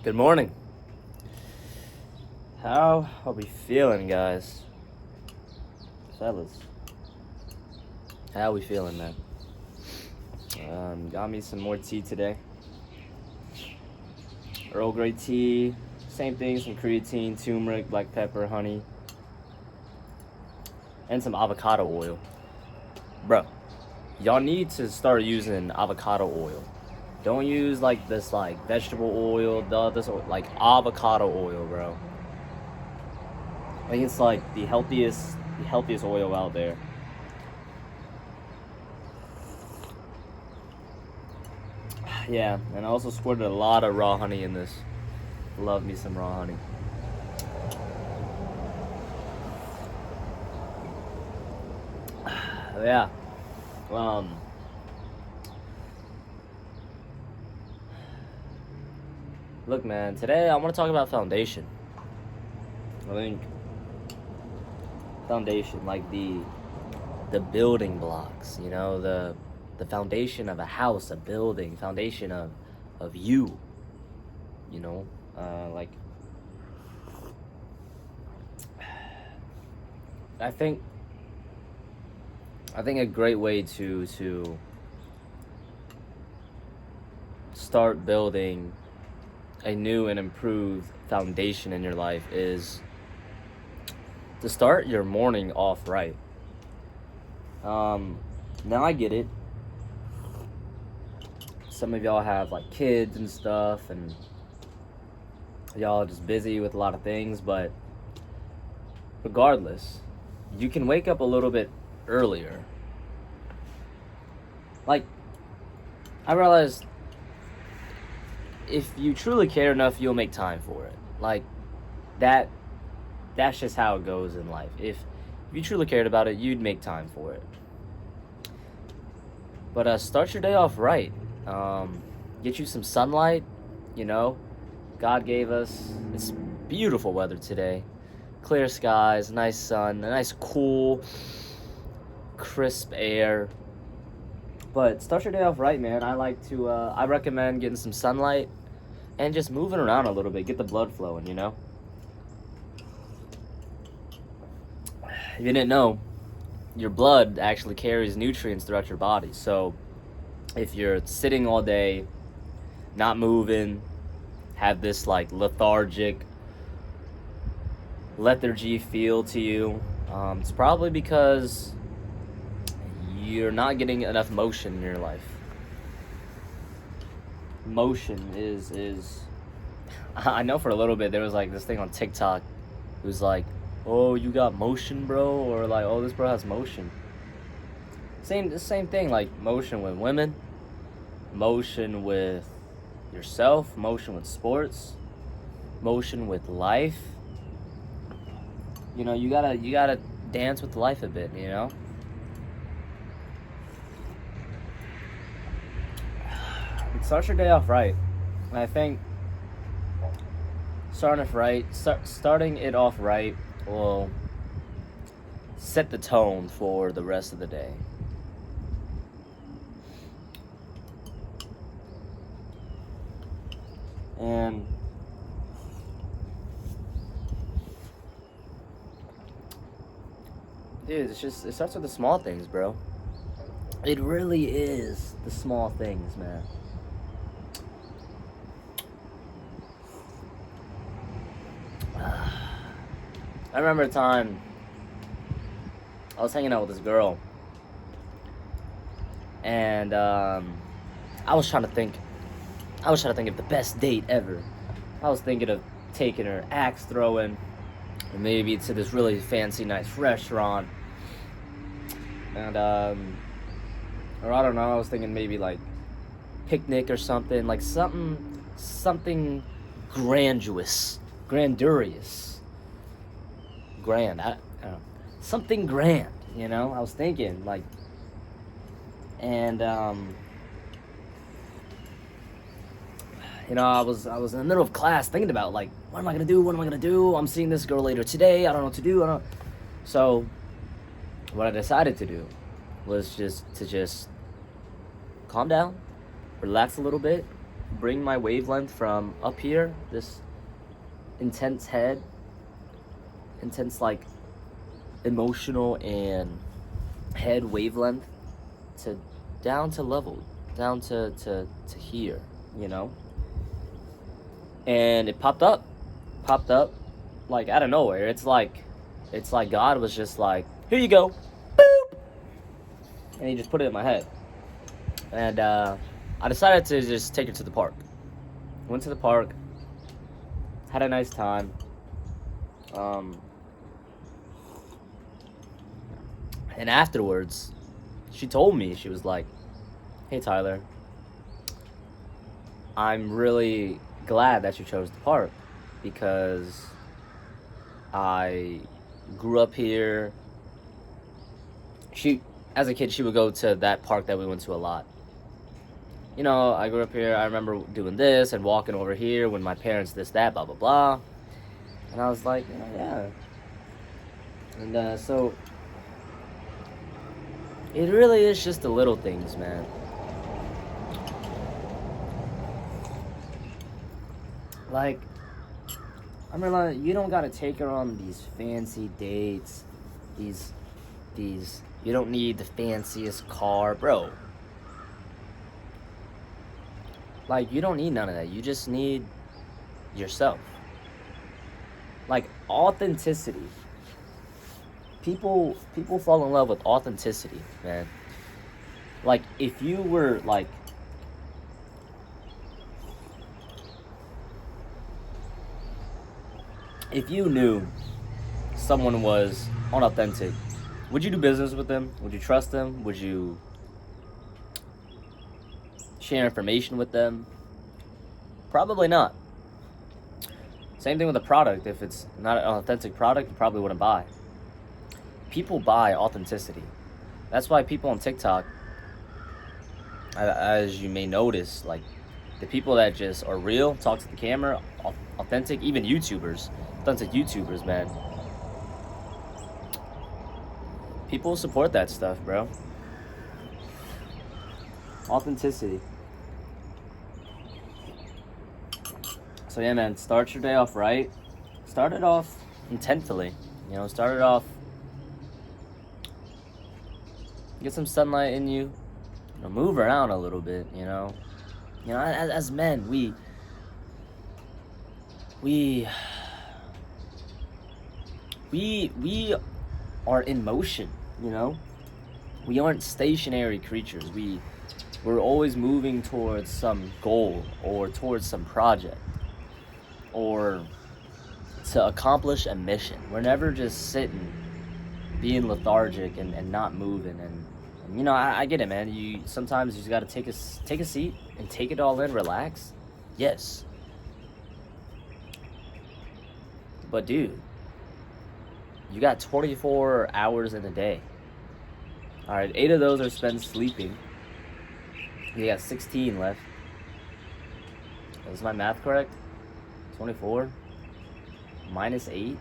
Good morning. How are we feeling, guys? Fellas, how are we feeling, man? Got me some more tea today. Earl Grey tea, same thing, some creatine, turmeric, black pepper, honey, and some avocado oil. Bro, y'all need to start using avocado oil. Don't use like this vegetable oil, this like avocado oil, bro. I think it's like the healthiest oil out there. Yeah, and I also squirted a lot of raw honey in this. Love me some raw honey. Yeah. Look, man, today I want to talk about foundation. I think foundation, like the building blocks, you know, the foundation of a house, a building, foundation of you, you know, like I think a great way to start building a new and improved foundation in your life is to start your morning off right. Now I get it. Some of y'all have like kids and stuff, and y'all are just busy with a lot of things, but regardless, you can wake up a little bit earlier. Like, I realized if you truly care enough, you'll make time for it. Like, that's just how it goes in life. If you truly cared about it, you'd make time for it. But start your day off right. Get you some sunlight, you know. God gave us, it's beautiful weather today. Clear skies, nice sun, a nice cool, crisp air. But start your day off right, man. I recommend getting some sunlight and just moving around a little bit. Get the blood flowing, you know? If you didn't know, your blood actually carries nutrients throughout your body. So if you're sitting all day, not moving, have this like lethargic feel to you, it's probably because you're not getting enough motion in your life. Motion is I know for a little bit there was like this thing on TikTok. It was like, oh, you got motion, bro, or like, oh, this bro has motion. The same thing, like motion with women, motion with yourself, motion with sports, motion with life. You know, you gotta dance with life a bit, you know? Start your day off right. And I think starting it off right will set the tone for the rest of the day. And dude, it starts with the small things, bro. It really is the small things, man. I remember a time I was hanging out with this girl, and I was trying to think of the best date ever. I was thinking of taking her axe throwing, or maybe to this really fancy, nice restaurant, and or I don't know. I was thinking maybe like picnic or something, like something grandiose. Grand, I don't know, something grand, you know. I was thinking like, and you know, I was in the middle of class thinking about like, what am I gonna do? I'm seeing this girl later today. I don't know what to do. So what I decided to do was just calm down, relax a little bit, bring my wavelength from up here, this intense head, intense like emotional and head wavelength, to down to level, down to here, you know? And it popped up like out of nowhere. It's like God was just like, here you go, boop, and he just put it in my head. And I decided to just take it to the park. Went to the park, had a nice time. And afterwards, she told me, she was like, hey Tyler, I'm really glad that you chose the park, because I grew up here. As a kid, she would go to that park that we went to a lot. You know, I grew up here, I remember doing this and walking over here when my parents this, that, blah, blah, blah. And I was like, yeah. And so, it really is just the little things, man. Like, I mean, like, you don't gotta take her on these fancy dates, these, you don't need the fanciest car, bro. Like, you don't need none of that. You just need yourself. Like, authenticity. People fall in love with authenticity, man. Like, if you were, like, if you knew someone was unauthentic, would you do business with them? Would you trust them? Would you share information with them? Probably not. Same thing with a product. If it's not an authentic product, you probably wouldn't buy. People buy authenticity. That's why people on TikTok, as you may notice, like, the people that just are real, talk to the camera, authentic, even YouTubers, authentic YouTubers, man. People support that stuff, bro. Authenticity. So yeah, man, start your day off right. Start it off intentfully. You know, start it off. Get some sunlight in you. You know, move around a little bit. You know, as men, we are in motion. You know, we aren't stationary creatures. We're always moving towards some goal or towards some project, or to accomplish a mission. We're never just sitting, being lethargic and not moving. And you know, I get it, man. Sometimes you just gotta take a seat and take it all in, relax. Yes. But dude, you got 24 hours in a day. All right, 8 of those are spent sleeping. You got 16 left. Is my math correct? 24 minus 8.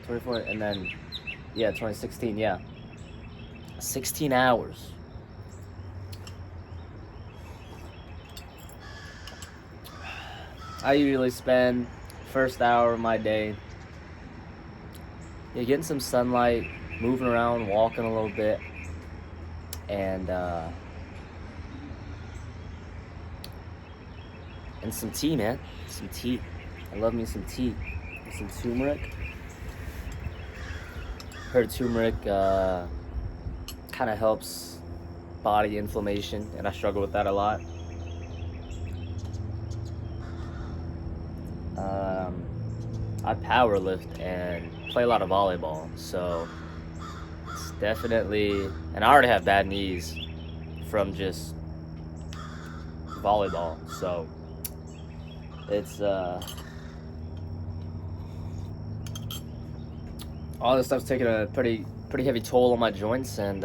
24, and then, yeah, 2016, yeah. 16 hours. I usually spend first hour of my day, yeah, getting some sunlight, moving around, walking a little bit, and some tea, man. Some tea. I love me some tea. Some turmeric. Heard turmeric kind of helps body inflammation, and I struggle with that a lot. I power lift and play a lot of volleyball, so it's definitely, and I already have bad knees from just volleyball, so it's all this stuff's taking a pretty heavy toll on my joints, and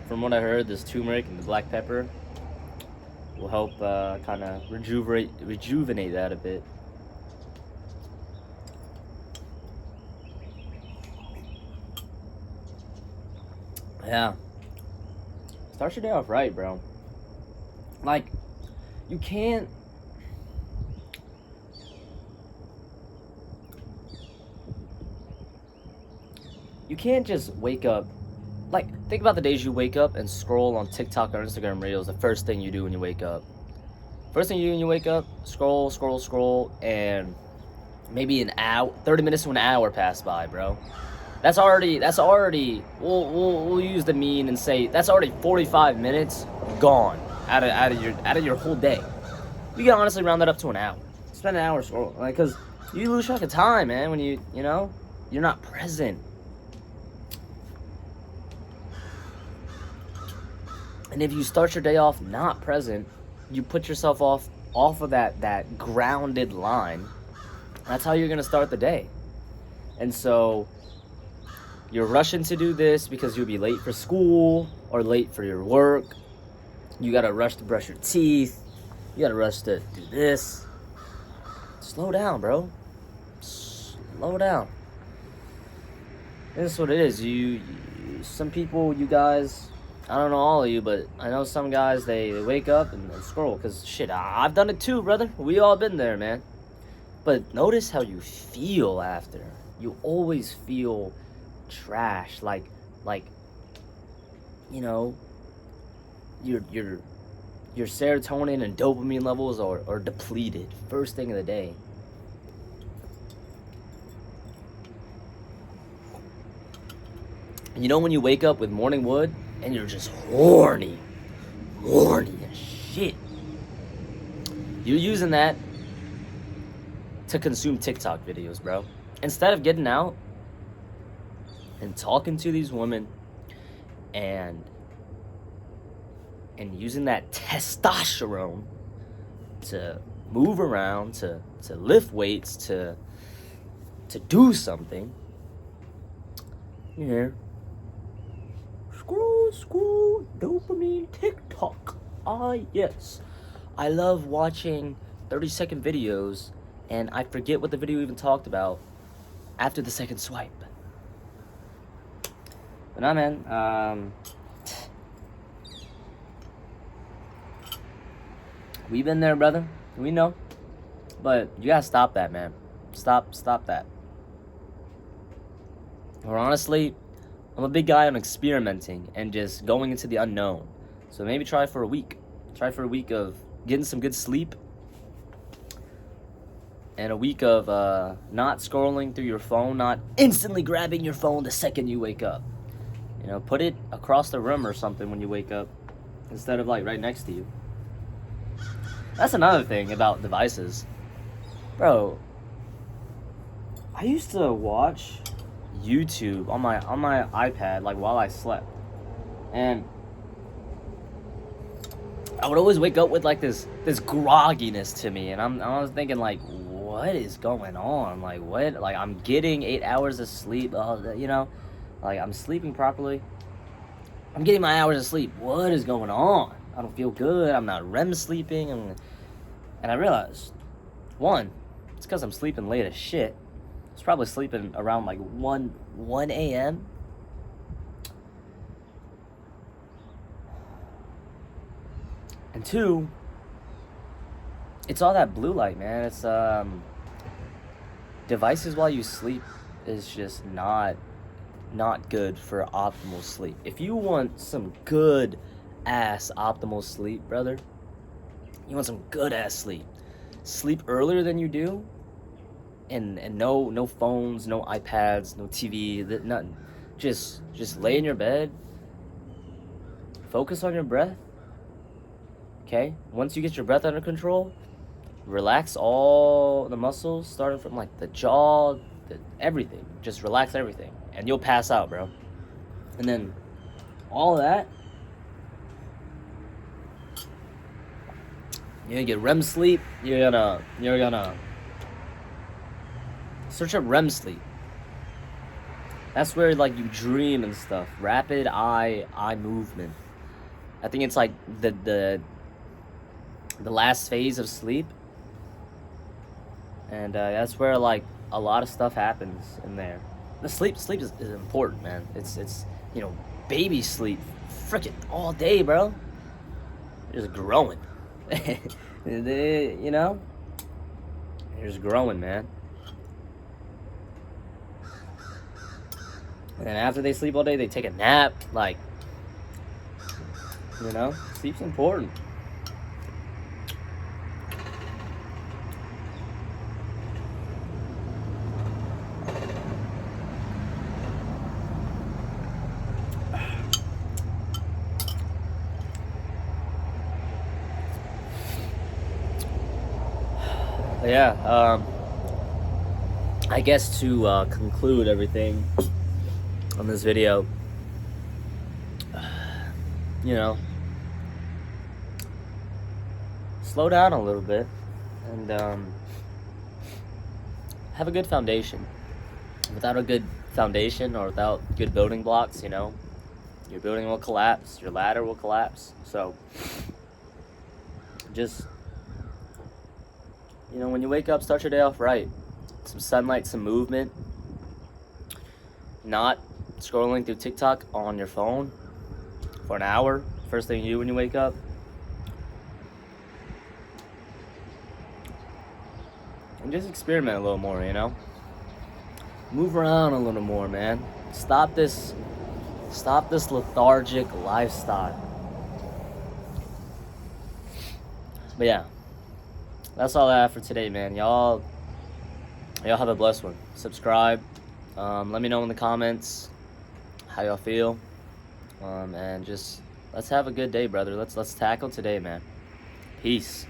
from what I heard, this turmeric and the black pepper will help kind of rejuvenate that a bit. Yeah. Start your day off right, bro. Like, you can't. You can't just wake up. Like, think about the days you wake up and scroll on TikTok or Instagram Reels. The first thing you do when you wake up. First thing you do when you wake up, scroll, and maybe an hour, 30 minutes to an hour pass by, bro. That's already. We'll use the mean and say that's already 45 minutes gone out of your whole day. You can honestly round that up to an hour. Spend an hour scrolling, like, cause you lose track of time, man. When you know, you're not present. And if you start your day off not present, you put yourself off of that grounded line. That's how you're gonna start the day. And so you're rushing to do this because you'll be late for school or late for your work. You gotta rush to brush your teeth. You gotta rush to do this. Slow down, bro. Slow down. This is what it is. Some people, you guys, I don't know all of you, but I know some guys, they wake up and scroll. Because, shit, I've done it too, brother. We all been there, man. But notice how you feel after. You always feel trash. Like, you know, your serotonin and dopamine levels are depleted first thing of the day. You know when you wake up with morning wood and you're just horny as shit. You're using that to consume TikTok videos, bro. Instead of getting out and talking to these women and using that testosterone to move around, to lift weights, to do something, you hear, scroll, dopamine, TikTok. Ah, yes. I love watching 30-second videos, and I forget what the video even talked about after the second swipe. But nah, man, we've been there, brother. We know. But you gotta stop that, man. Stop that. Or honestly, I'm a big guy on experimenting and just going into the unknown. So maybe try for a week. Try for a week of getting some good sleep. And a week of not scrolling through your phone, not instantly grabbing your phone the second you wake up. You know, put it across the room or something when you wake up instead of like right next to you. That's another thing about devices. Bro, I used to watch YouTube on my iPad like while I slept. And I would always wake up with like this grogginess to me, and I was thinking like, what is going on? Like, what? Like, I'm getting 8 hours of sleep, you know? Like, I'm sleeping properly. I'm getting my hours of sleep. What is going on? I don't feel good. I'm not REM sleeping. And I realized, one, it's because I'm sleeping late as shit. I was probably sleeping around like 1 a.m. And two, it's all that blue light, man. It's devices while you sleep is just not good for optimal sleep. If you want some good ass optimal sleep, brother, you want some good ass sleep. Sleep earlier than you do, and no phones, no iPads, no TV, nothing. Just lay in your bed. Focus on your breath. Okay? Once you get your breath under control, relax all the muscles, starting from like the jaw, everything. Just relax everything, and you'll pass out, bro. And then all of that, you're gonna get REM sleep. You're gonna search up REM sleep. That's where like you dream and stuff. Rapid eye movement. I think it's like the last phase of sleep, and that's where like a lot of stuff happens in there. The sleep is important, man. It's you know, baby sleep, frickin' all day, bro. just growing. You know, you're just growing, man. And then after they sleep all day, they take a nap. Like, you know, sleep's important. Yeah, I guess to conclude everything on this video, you know, slow down a little bit and have a good foundation. Without a good foundation or without good building blocks, you know, your building will collapse, your ladder will collapse. So just, you know, when you wake up, start your day off right. Some sunlight, some movement. Not scrolling through TikTok on your phone for an hour. First thing you do when you wake up. And just experiment a little more, you know? Move around a little more, man. Stop this lethargic lifestyle. But yeah, that's all I have for today, man. Y'all have a blessed one. Subscribe. Let me know in the comments how y'all feel. And just let's have a good day, brother. Let's tackle today, man. Peace.